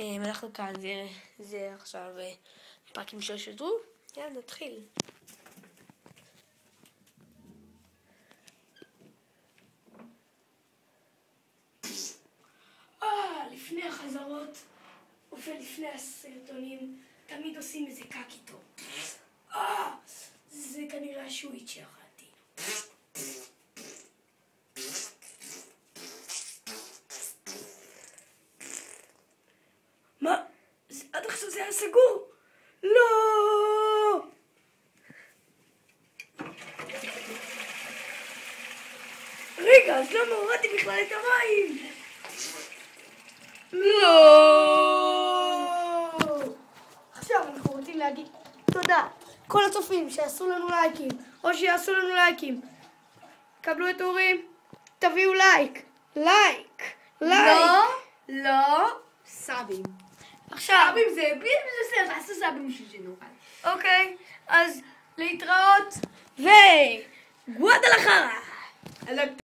אנחנו כאן, זה עכשיו פרקים ששודרו. יאללה, נתחיל. לפני החזרות ולפני הסרטונים תמיד עושים איזה קק איתו. זה כנראה השוויץ' שאכלתי. מה? עד עכשיו זה היה סגור? לא! רגע, אז למה הורדתי בכלל את המים? לא! עכשיו אנחנו רוצים להגיד תודה כל הצופים שיעשו לנו לייקים או שיעשו לנו לייקים. קבלו את אורי, תביאו לייק. לא, סאבים. עכשיו, סאבים זה בלי בסדר, תעשו סאבים בשביל שנוכל. אוקיי, אז להתראות וגואדלחרה.